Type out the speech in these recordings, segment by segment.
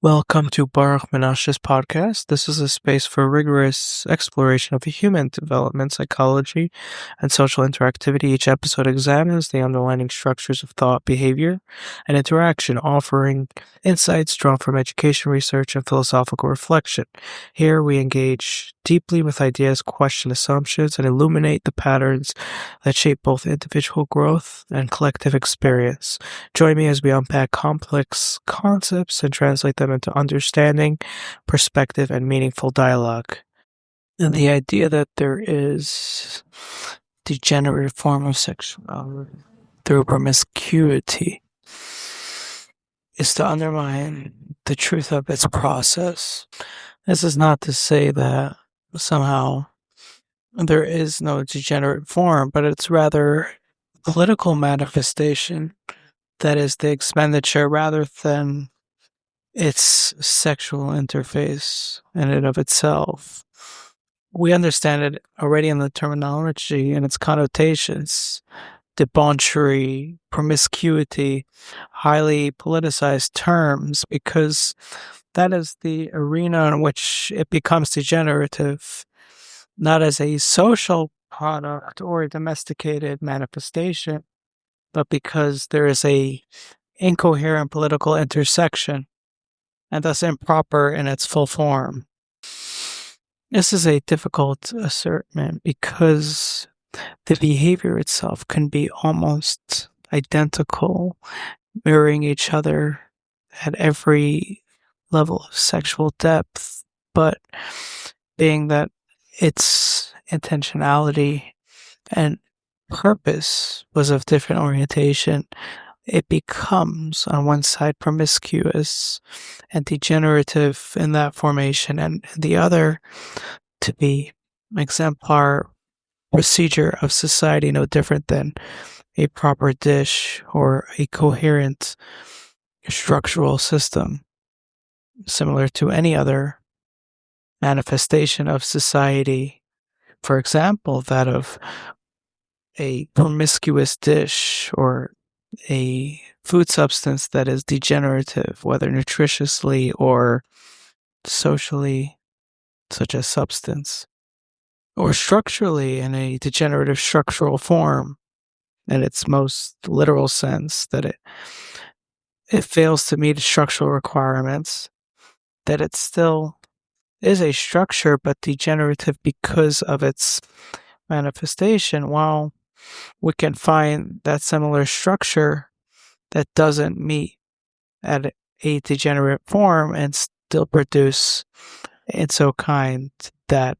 Welcome to Baruch Menashe's podcast. This is a space for rigorous exploration of human development, psychology, and social interactivity. Each episode examines the underlying structures of thought, behavior, and interaction, offering insights drawn from education, research, and philosophical reflection. Here we engage deeply with ideas, question assumptions, and illuminate the patterns that shape both individual growth and collective experience. Join me as we unpack complex concepts and translate them into understanding, perspective, and meaningful dialogue. And the idea that there is degenerative form of sexuality through promiscuity is to undermine the truth of its process. This is not to say that somehow there is no degenerate form, but it's rather political manifestation that is the expenditure rather than its sexual interface in and of itself. We understand it already in the terminology and its connotations. Debauchery, promiscuity, highly politicized terms, because that is the arena in which it becomes degenerative, not as a social product or a domesticated manifestation, but because there is a incoherent political intersection and thus improper in its full form. This is a difficult assertion because the behavior itself can be almost identical, mirroring each other at every level of sexual depth, but being that its intentionality and purpose was of different orientation, it becomes, on one side, promiscuous and degenerative in that formation, and the other to be exemplar procedure of society, no different than a proper dish or a coherent structural system, similar to any other manifestation of society. For example, that of a promiscuous dish or a food substance that is degenerative, whether nutritiously or socially, such as substance, or structurally in a degenerative structural form in its most literal sense, that it fails to meet structural requirements, that it still is a structure but degenerative because of its manifestation, while we can find that similar structure that doesn't meet at a degenerate form and still produce in so kind that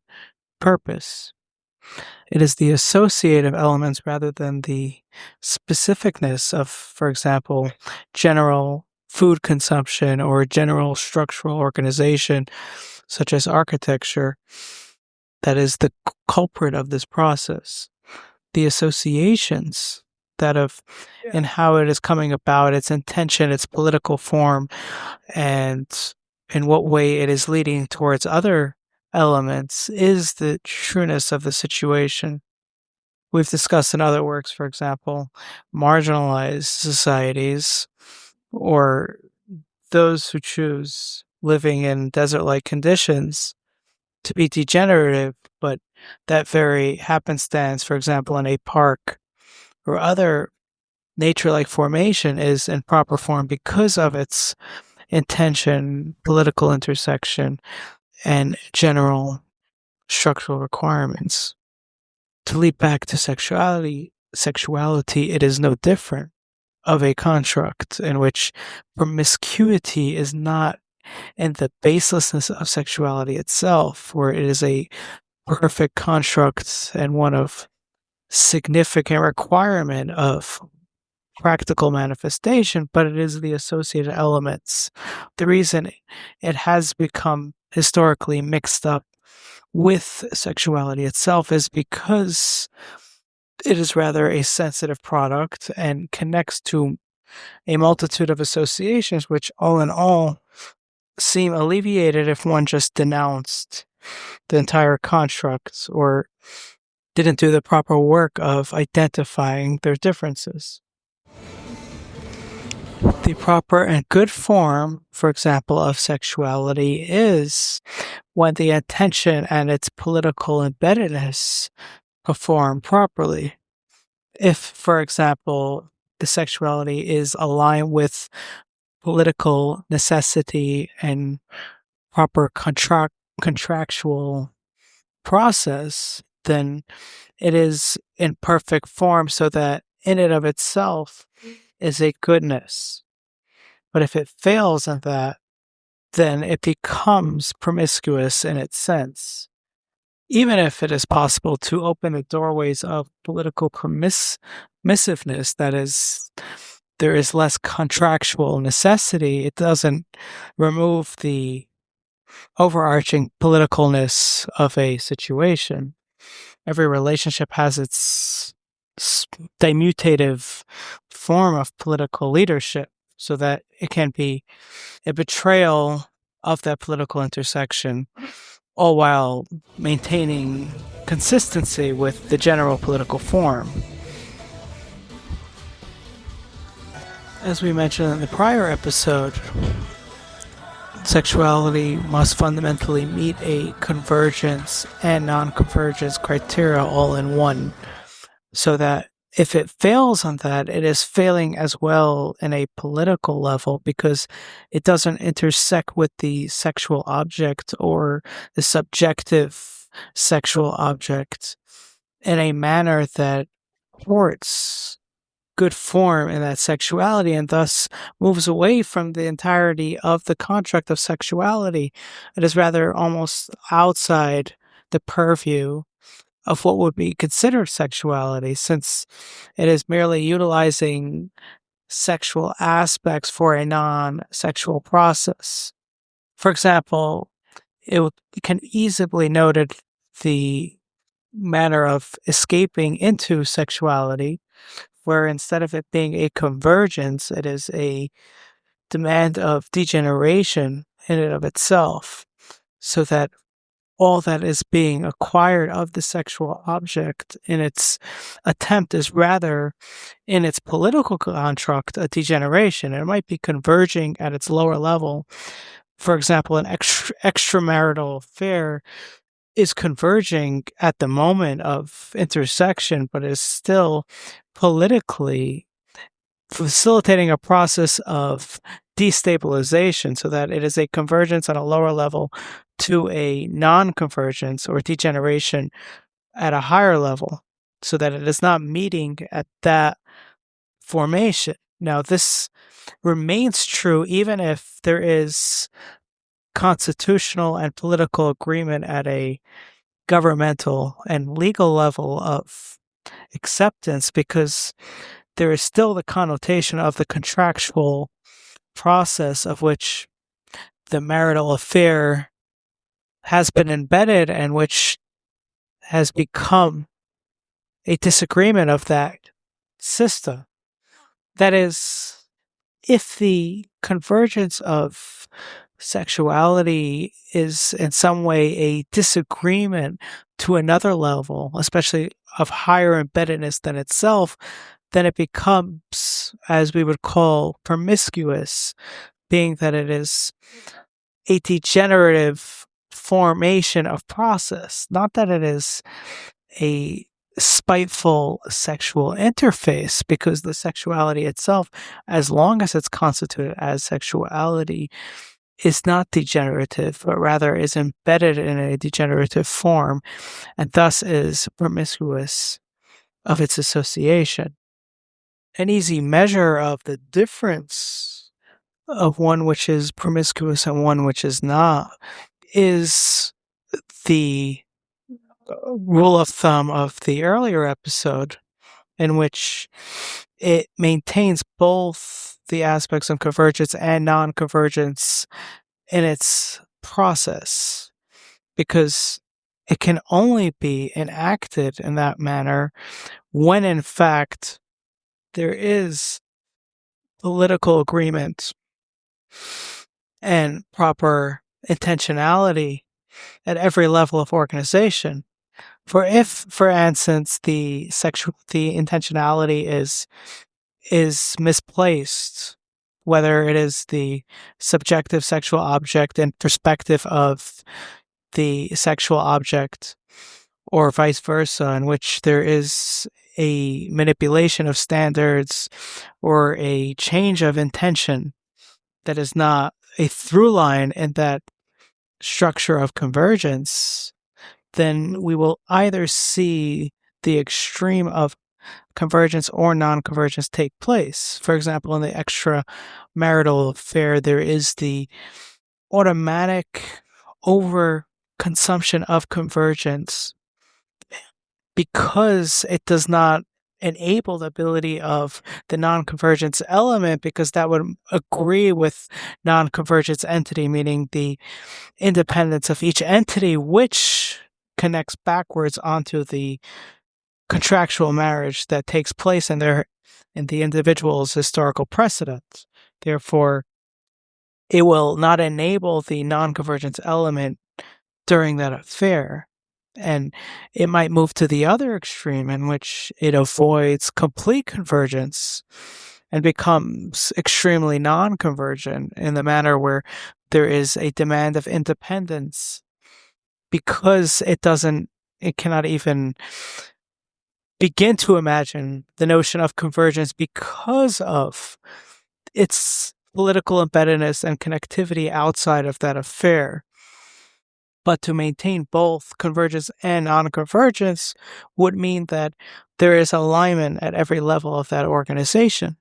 purpose. It is the associative elements rather than the specificness of, for example, general food consumption or general structural organization, such as architecture, that is the culprit of this process. The associations that of in how it is coming about, its intention, its political form, and in what way it is leading towards other elements is the trueness of the situation. We've discussed in other works, for example, marginalized societies or those who choose living in desert-like conditions to be degenerative, but that very happenstance, for example, in a park or other nature-like formation is in proper form because of its intention, political intersection, and general structural requirements. To leap back to sexuality, it is no different of a construct in which promiscuity is not in the baselessness of sexuality itself, where it is a perfect construct and one of significant requirement of practical manifestation, but it is the associated elements. The reason it has become historically mixed up with sexuality itself is because it is rather a sensitive product and connects to a multitude of associations, which all in all seem alleviated if one just denounced the entire construct or didn't do the proper work of identifying their differences. The proper and good form, for example, of sexuality is when the intention and its political embeddedness perform properly. If, for example, the sexuality is aligned with political necessity and proper contractual process, then it is in perfect form so that in and of itself is a goodness. But if it fails in that, then it becomes promiscuous in its sense. Even if it is possible to open the doorways of political permissiveness, that is, there is less contractual necessity, it doesn't remove the overarching politicalness of a situation. Every relationship has its dimutative form of political leadership, so that it can be a betrayal of that political intersection, all while maintaining consistency with the general political form. As we mentioned in the prior episode, sexuality must fundamentally meet a convergence and non-convergence criteria all in one, so that if it fails on that, it is failing as well in a political level because it doesn't intersect with the sexual object or the subjective sexual object in a manner that supports good form in that sexuality and thus moves away from the entirety of the contract of sexuality. It is rather almost outside the purview of what would be considered sexuality, since it is merely utilizing sexual aspects for a non-sexual process. For example, it can easily noted the manner of escaping into sexuality, where instead of it being a convergence, it is a demand of degeneration in and of itself, so that all that is being acquired of the sexual object in its attempt is rather, in its political construct, a degeneration. It might be converging at its lower level. For example, an extramarital affair is converging at the moment of intersection, but is still politically facilitating a process of destabilization, so that it is a convergence on a lower level to a non-convergence or degeneration at a higher level, so that it is not meeting at that formation. Now, this remains true even if there is constitutional and political agreement at a governmental and legal level of acceptance, because there is still the connotation of the contractual process of which the marital affair has been embedded and which has become a disagreement of that system. That is, if the convergence of sexuality is in some way a disagreement to another level, especially of higher embeddedness than itself, then it becomes, as we would call, promiscuous, being that it is a degenerative formation of process, not that it is a spiteful sexual interface, because the sexuality itself, as long as it's constituted as sexuality, is not degenerative, but rather is embedded in a degenerative form, and thus is promiscuous of its association. An easy measure of the difference of one which is promiscuous and one which is not is the rule of thumb of the earlier episode, in which it maintains both the aspects of convergence and non-convergence in its process, because it can only be enacted in that manner when in fact there is political agreement and proper intentionality at every level of organization. For if, for instance, the intentionality is misplaced, whether it is the subjective sexual object and perspective of the sexual object, or vice versa, in which there is a manipulation of standards or a change of intention that is not a through line in that structure of convergence, then we will either see the extreme of convergence or non-convergence take place. For example, in the extramarital affair, there is the automatic overconsumption of convergence because it does not enable the ability of the non-convergence element, because that would agree with non-convergence entity, meaning the independence of each entity, which connects backwards onto the contractual marriage that takes place in the individual's historical precedent. Therefore, it will not enable the non-convergence element during that affair. And it might move to the other extreme, in which it avoids complete convergence and becomes extremely non-convergent in the manner where there is a demand of independence, because it cannot even begin to imagine the notion of convergence because of its political embeddedness and connectivity outside of that affair. But to maintain both convergence and non-convergence would mean that there is alignment at every level of that organization.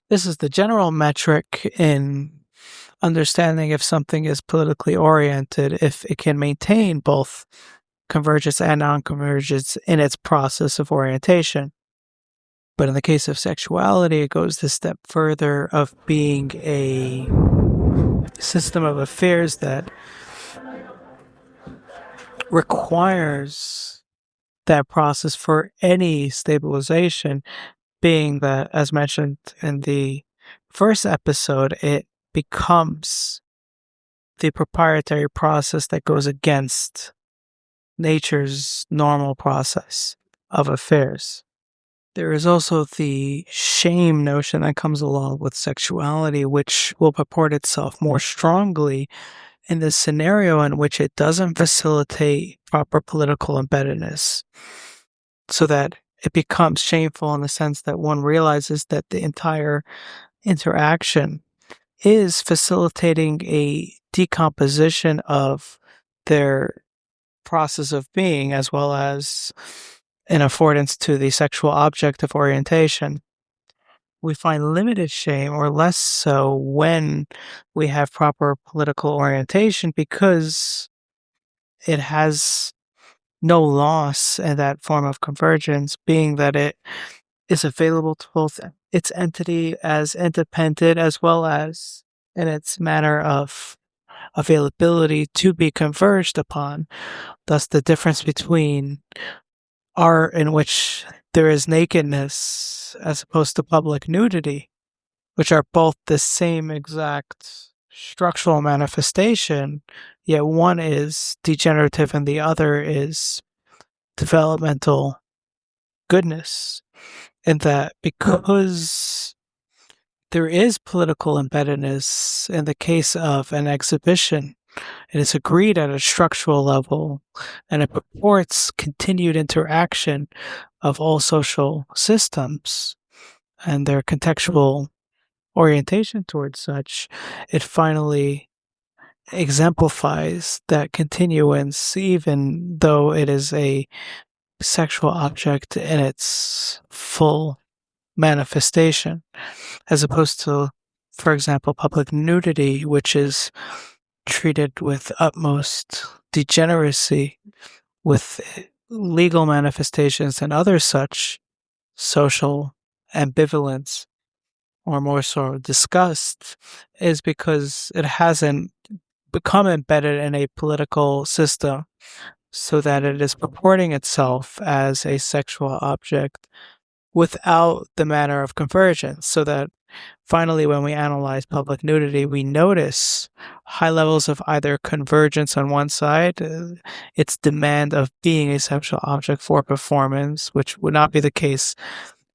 This is the general metric in understanding if something is politically oriented, if it can maintain both convergence and non-convergence in its process of orientation. But in the case of sexuality, it goes the step further of being a system of affairs that requires that process for any stabilization, being that, as mentioned in the first episode, it becomes the proprietary process that goes against nature's normal process of affairs. There is also the shame notion that comes along with sexuality, which will purport itself more strongly in the scenario in which it doesn't facilitate proper political embeddedness, so that it becomes shameful in the sense that one realizes that the entire interaction is facilitating a decomposition of their process of being, as well as an affordance to the sexual object of orientation. We find limited shame, or less so, when we have proper political orientation, because it has no loss in that form of convergence, being that it is available to both its entity as independent as well as in its manner of availability to be converged upon. Thus, the difference between art in which there is nakedness as opposed to public nudity, which are both the same exact structural manifestation, yet one is degenerative and the other is developmental goodness. And that because there is political embeddedness in the case of an exhibition, it is agreed at a structural level, and it purports continued interaction of all social systems and their contextual orientation towards such. It finally exemplifies that continuance, even though it is a sexual object in its full manifestation, as opposed to, for example, public nudity, which is treated with utmost degeneracy, with legal manifestations and other such social ambivalence, or more so disgust, is because it hasn't become embedded in a political system, so that it is purporting itself as a sexual object without the manner of convergence, so that finally, when we analyze public nudity, we notice high levels of either convergence on one side, its demand of being a sexual object for performance, which would not be the case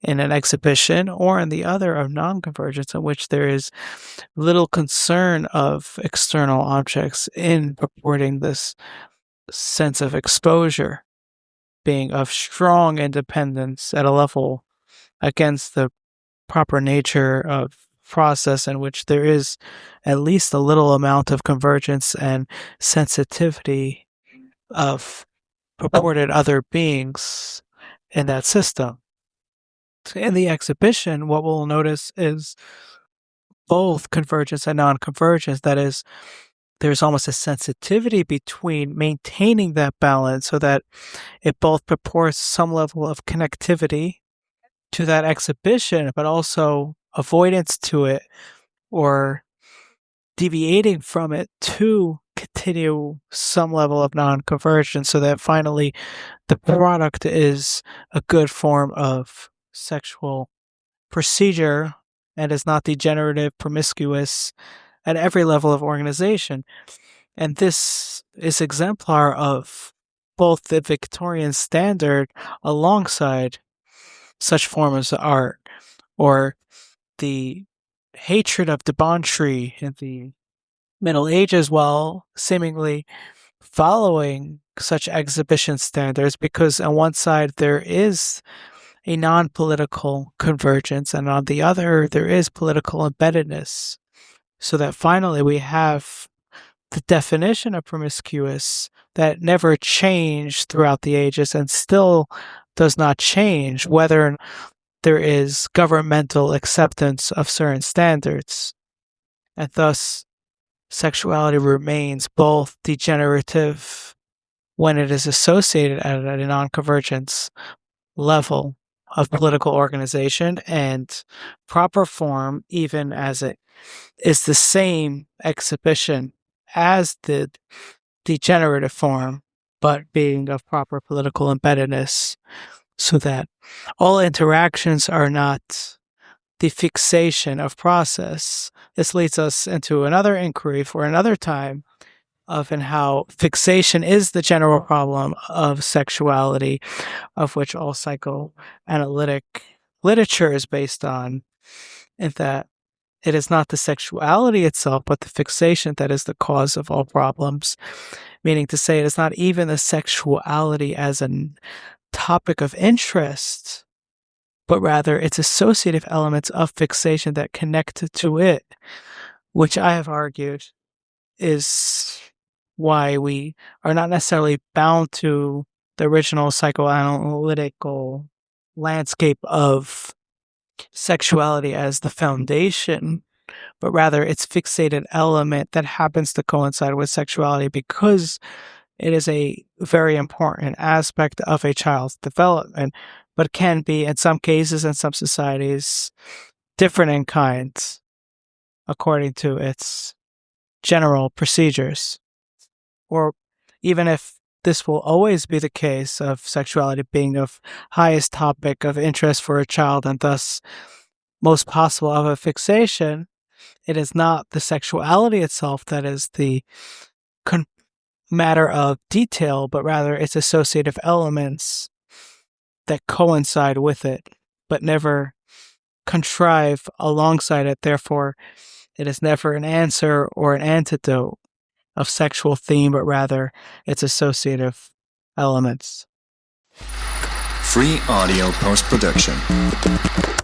in an exhibition, or in the other of non-convergence, in which there is little concern of external objects in purporting this sense of exposure, being of strong independence at a level against the proper nature of process in which there is at least a little amount of convergence and sensitivity of purported other beings in that system. In the exhibition, what we'll notice is both convergence and non-convergence. That is, there's almost a sensitivity between maintaining that balance so that it both purports some level of connectivity to that exhibition, but also avoidance to it or deviating from it to continue some level of non-convergence, so that finally the product is a good form of sexual procedure and is not degenerative, promiscuous at every level of organization. And this is exemplar of both the Victorian standard alongside such forms of art, or the hatred of debauchery in the Middle Ages, while seemingly following such exhibition standards, because on one side there is a non-political convergence, and on the other there is political embeddedness, so that finally we have the definition of promiscuous that never changed throughout the ages and still does not change whether there is governmental acceptance of certain standards. And thus, sexuality remains both degenerative when it is associated at a non-convergence level of political organization, and proper form even as it is the same exhibition as the degenerative form, but being of proper political embeddedness, so that all interactions are not the fixation of process. This leads us into another inquiry for another time of and how fixation is the general problem of sexuality, of which all psychoanalytic literature is based on, and that it is not the sexuality itself, but the fixation that is the cause of all problems. Meaning to say, it is not even the sexuality as a topic of interest, but rather its associative elements of fixation that connect to it, which I have argued is why we are not necessarily bound to the original psychoanalytical landscape of sexuality as the foundation, but rather its fixated element that happens to coincide with sexuality because it is a very important aspect of a child's development, but can be, in some cases, in some societies, different in kind according to its general procedures. Or even if this will always be the case of sexuality being of highest topic of interest for a child and thus most possible of a fixation, it is not the sexuality itself that is the matter of detail, but rather its associative elements that coincide with it, but never contrive alongside it. Therefore, it is never an answer or an antidote of sexual theme, but rather its associative elements. Free audio post-production.